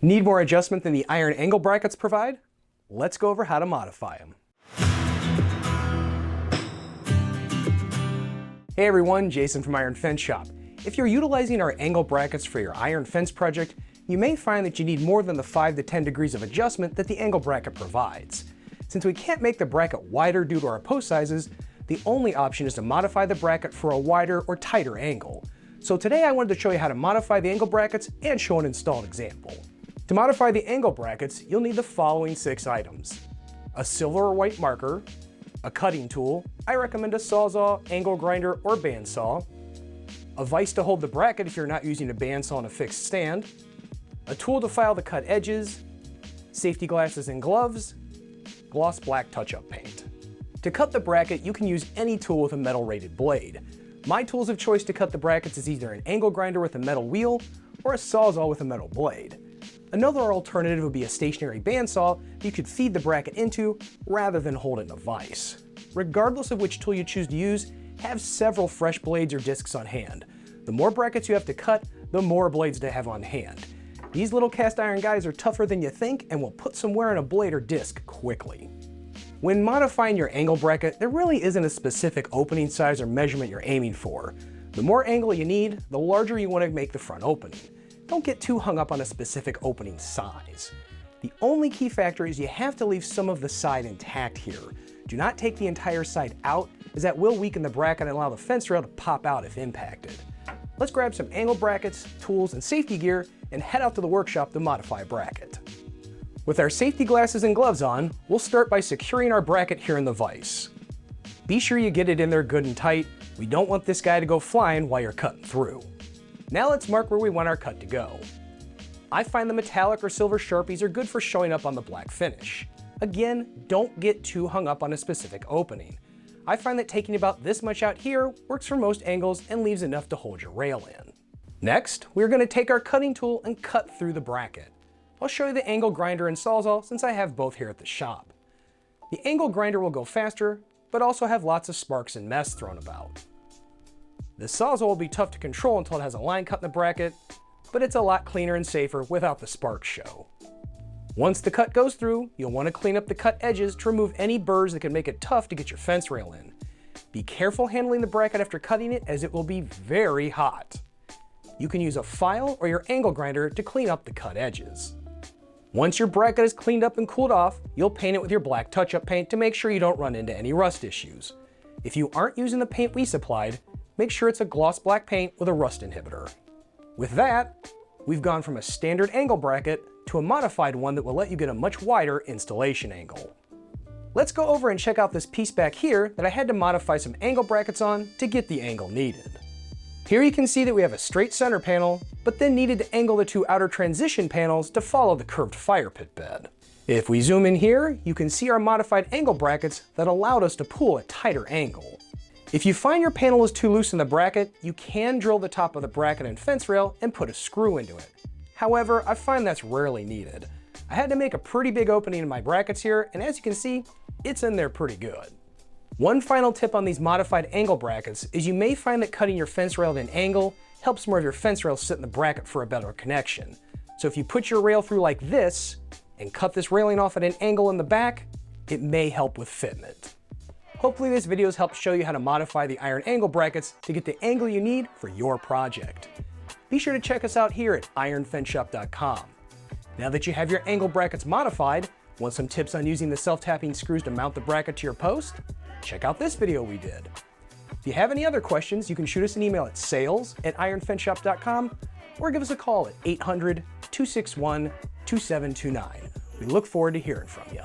Need more adjustment than the iron angle brackets provide? Let's go over how to modify them. Hey everyone, Jason from Iron Fence Shop. If you're utilizing our angle brackets for your iron fence project, you may find that you need more than the 5 to 10 degrees of adjustment that the angle bracket provides. Since we can't make the bracket wider due to our post sizes, the only option is to modify the bracket for a wider or tighter angle. So today I wanted to show you how to modify the angle brackets and show an installed example. To modify the angle brackets, you'll need the following 6 items: a silver or white marker, a cutting tool, I recommend a Sawzall, angle grinder, or bandsaw, a vise to hold the bracket if you're not using a bandsaw on a fixed stand, a tool to file the cut edges, safety glasses and gloves, gloss black touch-up paint. To cut the bracket, you can use any tool with a metal rated blade. My tools of choice to cut the brackets is either an angle grinder with a metal wheel or a Sawzall with a metal blade. Another alternative would be a stationary bandsaw that you could feed the bracket into rather than hold it in a vise. Regardless of which tool you choose to use, have several fresh blades or discs on hand. The more brackets you have to cut, the more blades to have on hand. These little cast iron guys are tougher than you think and will put some wear on a blade or disc quickly. When modifying your angle bracket, there really isn't a specific opening size or measurement you're aiming for. The more angle you need, the larger you want to make the front opening. Don't get too hung up on a specific opening size. The only key factor is you have to leave some of the side intact here. Do not take the entire side out, as that will weaken the bracket and allow the fence rail to pop out if impacted. Let's grab some angle brackets, tools, and safety gear and head out to the workshop to modify a bracket. With our safety glasses and gloves on, we'll start by securing our bracket here in the vise. Be sure you get it in there good and tight. We don't want this guy to go flying while you're cutting through. Now let's mark where we want our cut to go. I find the metallic or silver Sharpies are good for showing up on the black finish. Again, don't get too hung up on a specific opening. I find that taking about this much out here works for most angles and leaves enough to hold your rail in. Next, we're going to take our cutting tool and cut through the bracket. I'll show you the angle grinder and Sawzall since I have both here at the shop. The angle grinder will go faster, but also have lots of sparks and mess thrown about. The Sawzall will be tough to control until it has a line cut in the bracket, but it's a lot cleaner and safer without the sparks show. Once the cut goes through, you'll want to clean up the cut edges to remove any burrs that can make it tough to get your fence rail in. Be careful handling the bracket after cutting it, as it will be very hot. You can use a file or your angle grinder to clean up the cut edges. Once your bracket is cleaned up and cooled off, you'll paint it with your black touch-up paint to make sure you don't run into any rust issues. If you aren't using the paint we supplied, make sure it's a gloss black paint with a rust inhibitor. With that, we've gone from a standard angle bracket to a modified one that will let you get a much wider installation angle. Let's go over and check out this piece back here that I had to modify some angle brackets on to get the angle needed. Here you can see that we have a straight center panel, but then needed to angle the 2 outer transition panels to follow the curved fire pit bed. If we zoom in here, you can see our modified angle brackets that allowed us to pull a tighter angle. If you find your panel is too loose in the bracket, you can drill the top of the bracket and fence rail and put a screw into it. However, I find that's rarely needed. I had to make a pretty big opening in my brackets here, and as you can see, it's in there pretty good. One final tip on these modified angle brackets is you may find that cutting your fence rail at an angle helps more of your fence rails sit in the bracket for a better connection. So if you put your rail through like this and cut this railing off at an angle in the back, it may help with fitment. Hopefully this video has helped show you how to modify the iron angle brackets to get the angle you need for your project. Be sure to check us out here at ironfenceshop.com. Now that you have your angle brackets modified, want some tips on using the self-tapping screws to mount the bracket to your post? Check out this video we did. If you have any other questions, you can shoot us an email at sales@ironfenceshop.com or give us a call at 800-261-2729. We look forward to hearing from you.